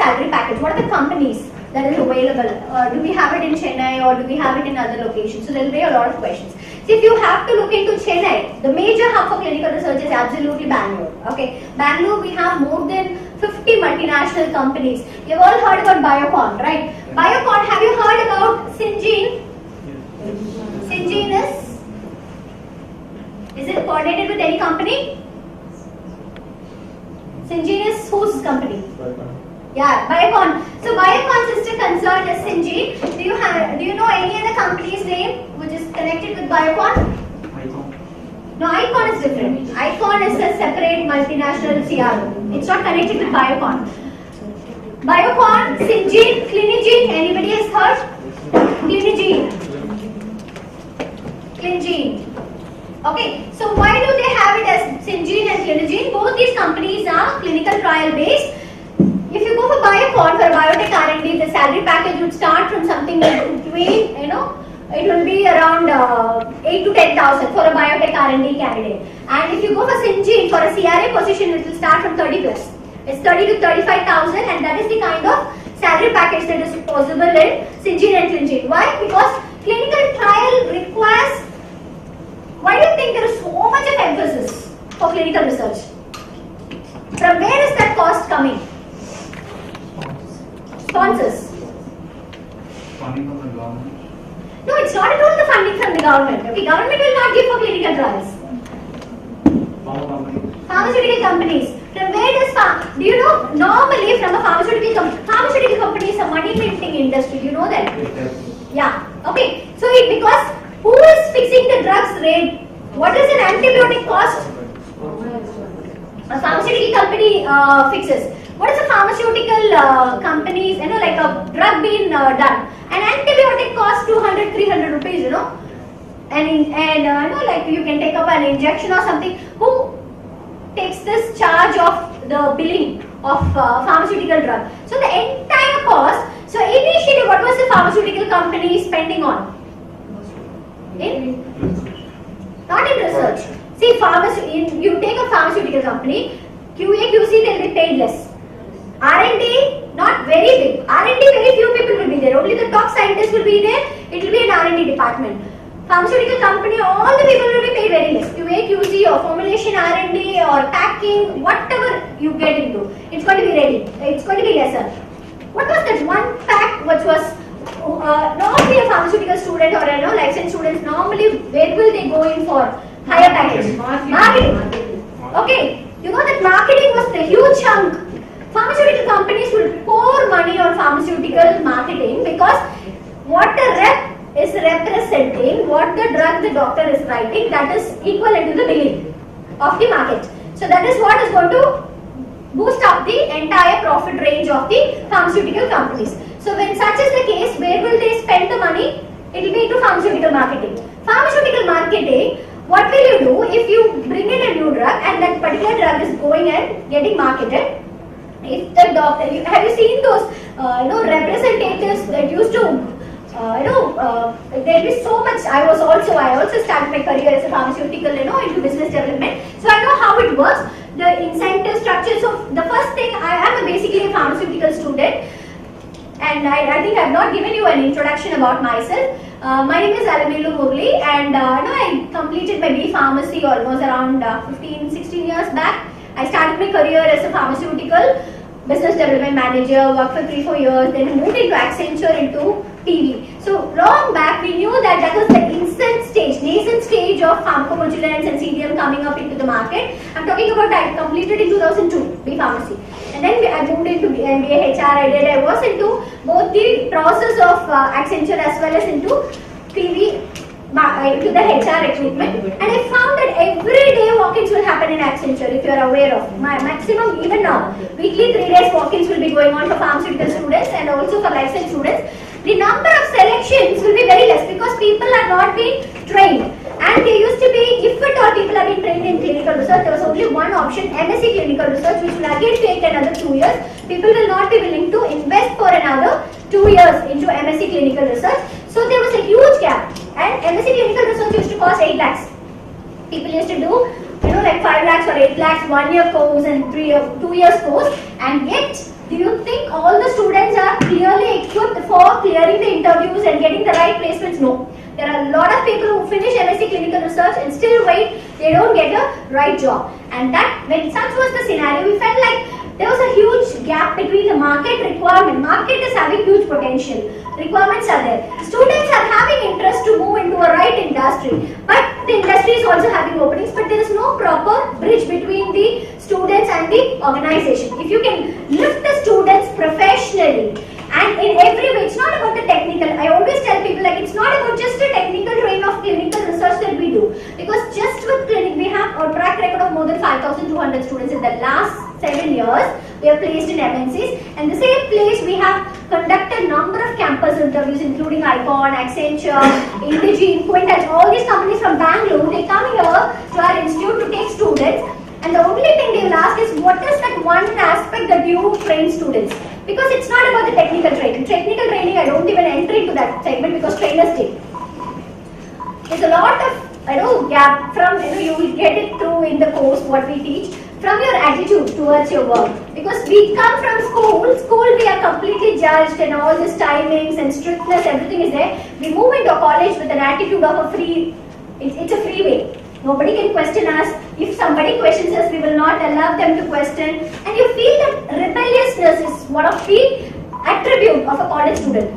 salary package? What are the companies that is available? Do we have it in Chennai or do we have it in other locations? So there will be a lot of questions. So if you have to look into Chennai, the major hub for clinical research is absolutely Bangalore. Okay, Bangalore we have more than 50 multinational companies. You've all heard about Biocon, right? Biocon, have you heard about Syngene? Syngene is it coordinated with any company? Syngene is whose company? Yeah, Biocon. So Biocon's sister concern is Syngene. Do you know any other company's name which is connected with Biocon? No, Icon is different. Icon is a separate multinational CRO. It's not connected with Biocon. Biocon, Syngene, Clinigene. Anybody has heard? Clinigene. Clinigene. Okay, so why do they have it as Syngene and Clinigene? Both these companies are clinical trial based. If you go for Biocon, for biotech R&D, the salary package would start from something between, it will be around 8 to 10,000 for a biotech R&D candidate. And if you go for Syngene, for a CRA position, it will start from 30 plus. It's 30 to 35,000, and that is the kind of salary package that is possible in Syngene and Clinigene. Why? Because clinical trial requires. Why do you think there is so much of emphasis for clinical research? From where is that cost coming? Sponsors. Funding from the government? No, it's not at all the funding from the government. Okay, government will not give for clinical trials. Pharmaceutical companies. From where does do you know normally from a pharmaceutical company is a money minting industry. Do you know that? Yeah. Okay. So because who is fixing the drugs rate? What is an antibiotic cost? A pharmaceutical company fixes. What is a pharmaceutical companies, like a drug being done? An antibiotic costs 200-300 rupees, and like you can take up an injection or something. Who takes this charge of the billing of pharmaceutical drug? So the entire cost. So initially, what was the pharmaceutical company spending on? Not in research. See, you take a pharmaceutical company, QA, QC, they'll be paid less. R&D, not very big. R&D, very few people will be there. Only the top scientists will be there. It will be an R&D department. Pharmaceutical company, all the people will be paid very less. QA, QC, or formulation R&D, or packing, whatever you get into, it's going to be ready. It's going to be lesser. What was that one fact which was normally a pharmaceutical student or licensed students, normally where will they go in for higher package? Marketing. Okay, you know that marketing was the huge chunk. Pharmaceutical companies will pour money on pharmaceutical marketing because what the rep is representing, what the drug the doctor is writing, that is equivalent to the billing of the market. So that is what is going to boost up the entire profit range of the pharmaceutical companies. So when such is the case, where will they spend the money? It will be into pharmaceutical marketing. Pharmaceutical marketing, what will you do if you bring in a new drug and that particular drug is going and getting marketed? If the doctor, have you seen those representatives that used to there'll be so much. I also started my career as a pharmaceutical, into business development. So I know how it works, the incentive structure. So the first thing, I am basically a pharmaceutical student, and I think I have not given you an introduction about myself. My name is Alamelu Murli, and I completed my B Pharmacy almost around 15-16 years back. I started my career as a pharmaceutical business development manager, worked for 3-4 years, then moved into Accenture into TV. So long back, we knew that was the nascent stage of pharmacovigilance and CDM coming up into the market. I'm talking about I completed in 2002 B Pharmacy, and then I moved into MBA HR. I was into both the process of Accenture as well as into TV. Into the HR recruitment, and I found that every day walk-ins will happen in Accenture, if you are aware of. My maximum, even now, weekly 3 days walk-ins will be going on for pharmaceutical students and also for licensed students. The number of selections will be very less because people are not being trained. And there used to be, if at all people are being trained in clinical research, there was only one option, MSc clinical research, which will again take another 2 years. People will not be willing to invest for another 2 years into MSc clinical research. So there was a huge gap. And MSc clinical research used to cost 8 lakhs. People used to do, like 5 lakhs or 8 lakhs, 1 year course and 2 years course. And yet, do you think all for clearing the interviews and getting the right placements? No. There are a lot of people who finish MSc clinical research and still wait, they don't get a right job. And that, when such was the scenario, we felt like there was a huge gap between the market requirement. Market is having huge potential. Requirements are there. Students are having interest to move into a right industry. But the industry is also having openings, but there is no proper bridge between the students and the organization. If you can lift the students professionally, and in every way, it's not about the technical. I always tell people, like, it's not about just a technical train of clinical research that we do. Because just with clinic, we have a track record of more than 5,200 students in the last 7 years. We are placed in MNCs. And the same place, we have conducted number of campus interviews, including Icon, Accenture, Indigene, Quintage, all these companies from Bangalore. They come here to our institute to take students. And the only thing they will ask is, what is that one aspect that you train students? Because it's not about the technical training. Technical training, I don't even enter into that segment because trainers take. There's a lot of, gap from, you will get it through in the course what we teach, from your attitude towards your work. Because we come from school we are completely judged and all these timings and strictness, everything is there. We move into a college with an attitude of a free, it's a free way. Nobody can question us. If somebody questions us, we will not allow them to question. And you feel that rebelliousness is one of the attribute of a college student.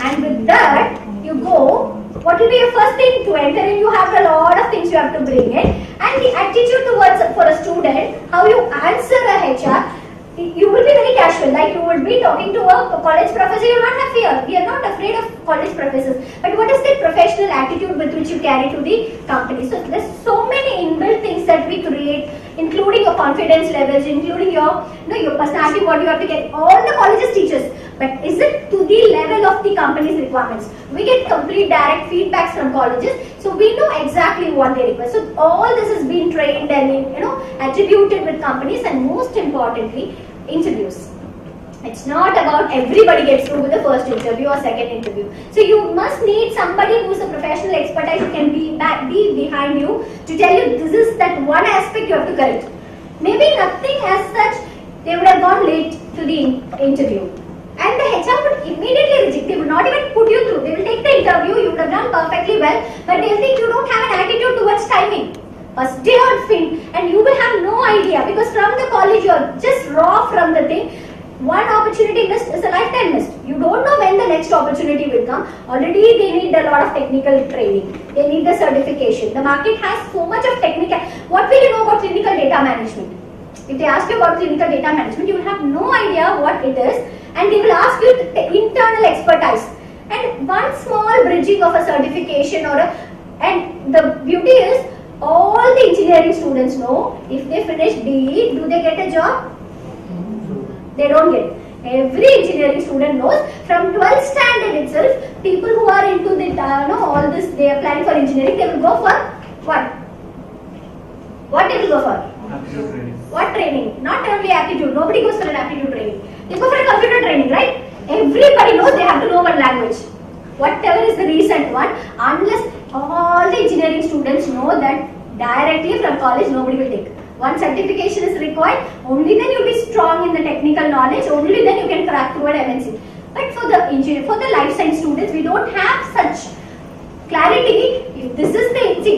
And with that, you go, what will be your first thing to enter in? You have a lot of things you have to bring in. And the attitude towards for a student, how you answer a HR, you will be very casual, like you would be talking to a college professor. You will not have fear. We are not afraid of college professors. But what is the professional attitude with which you carry to the company? So there's so many inbuilt things that we create, including your confidence levels, including your personality, what you have to get. All the colleges teach us. But is it to the level of the company's requirements? We get complete direct feedbacks from colleges, so we know exactly what they require. So all this has been trained and attributed with companies, and most importantly, interviews. It's not about everybody gets through with the first interview or second interview. So you must need somebody who's a professional expertise who can be behind you to tell you this is that one aspect you have to correct. Maybe nothing as such, they would have gone late to the interview. And the HR would immediately reject. They would not even put you through. They will take the interview, you would have done perfectly well, but they'll think you don't have an attitude towards timing. First day on fin, and you will have no idea because from the college you are just raw from the thing. One opportunity missed is a lifetime missed. You don't know when the next opportunity will come. Already they need a lot of technical training. They need the certification. The market has so much of technical. What will you know about clinical data management? If they ask you about clinical data management, you will have no idea what it is. And they will ask you internal expertise. And one small bridging of a certification and the beauty is all the engineering students know if they finish DE, do they get a job? They don't get. Every engineering student knows from 12th standard itself, people who are into the all this, they are planning for engineering, they will go for what? What they will go for? Aptitude training. What training? Not only aptitude. Nobody goes for an aptitude training. They go for a computer training, right? Everybody knows they have to know one language. Whatever is the recent one, unless all the engineering students know that directly from college nobody will take. One certification is required, only then you'll be strong in the technical knowledge, only then you can crack through an MNC. But for the life science students, we don't have such clarity. If this is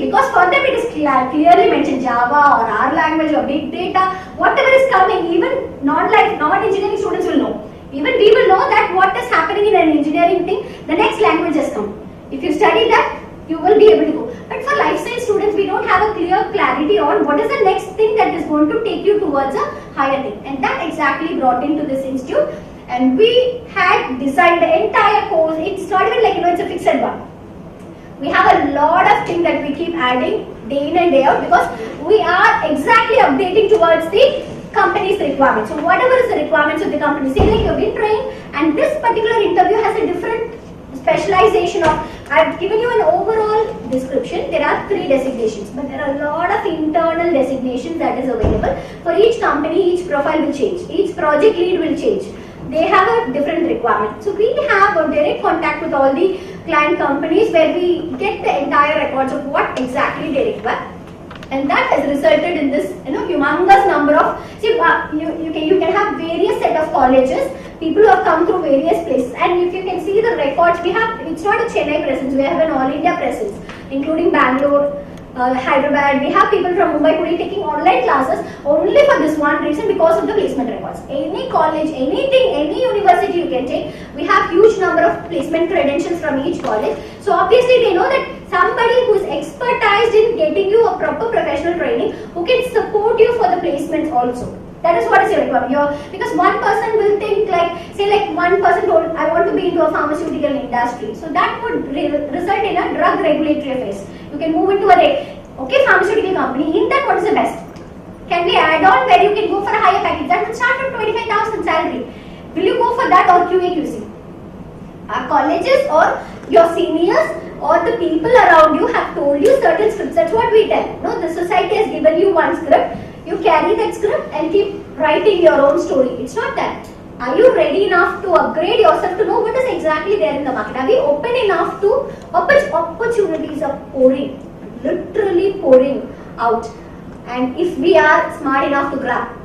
because for them it is clearly mentioned Java or R language or big data, whatever is coming, even non-engineering students will know. Even we will know that what is happening in an engineering thing, the next language has come. If you study that, you will be able to go. But for life science students, we don't have a clear clarity on what is the next thing that is going to take you towards a higher thing. And that exactly brought into this institute. And we had designed the entire course. It's not even like, it's a fixed one. We have a lot of things that we keep adding day in and day out because we are exactly updating towards the company's requirements. So whatever is the requirements of the company, say like you've been trained and this particular interview has a different specialization of, I've given you an overall description, there are 3 designations, but there are a lot of internal designations that is available. For each company, each profile will change, each project lead will change. They have a different requirement. So we have a direct contact with all the client companies where we get the entire records of what exactly they require. And that has resulted in this humongous number of, you can have various set of colleges people who have come through various places. And if you can see the records, we have, it's not a Chennai presence, we have an all India presence, including Bangalore, Hyderabad. We have people from Mumbai Pune taking online classes only for this one reason, because of the placement records. Any college, anything, any university you can take, we have huge number of placement credentials from each college. So obviously they know that somebody who is expertised in getting you a proper professional training, who can support you for the placements also. That is what is your requirement. Because one person will think like, say like one person told, I want to be into a pharmaceutical industry. So that would result in a drug regulatory affairs. You can move into pharmaceutical company. In that, what is the best? Can we add on where you can go for a higher package? That would start from 25,000 salary. Will you go for that or QA QC? Our colleges or your seniors or the people around you have told you certain scripts. That's what we tell. No, the society has given you one script. You carry that script and keep writing your own story. It's not that. Are you ready enough to upgrade yourself to know what is exactly there in the market? Are we open enough to opportunities are pouring, literally pouring out? And if we are smart enough to grab,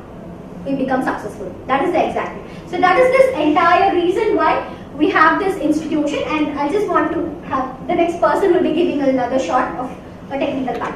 we become successful. That is the exactly. So that is this entire reason why we have this institution. And I just want to have the next person will be giving another shot of a technical part.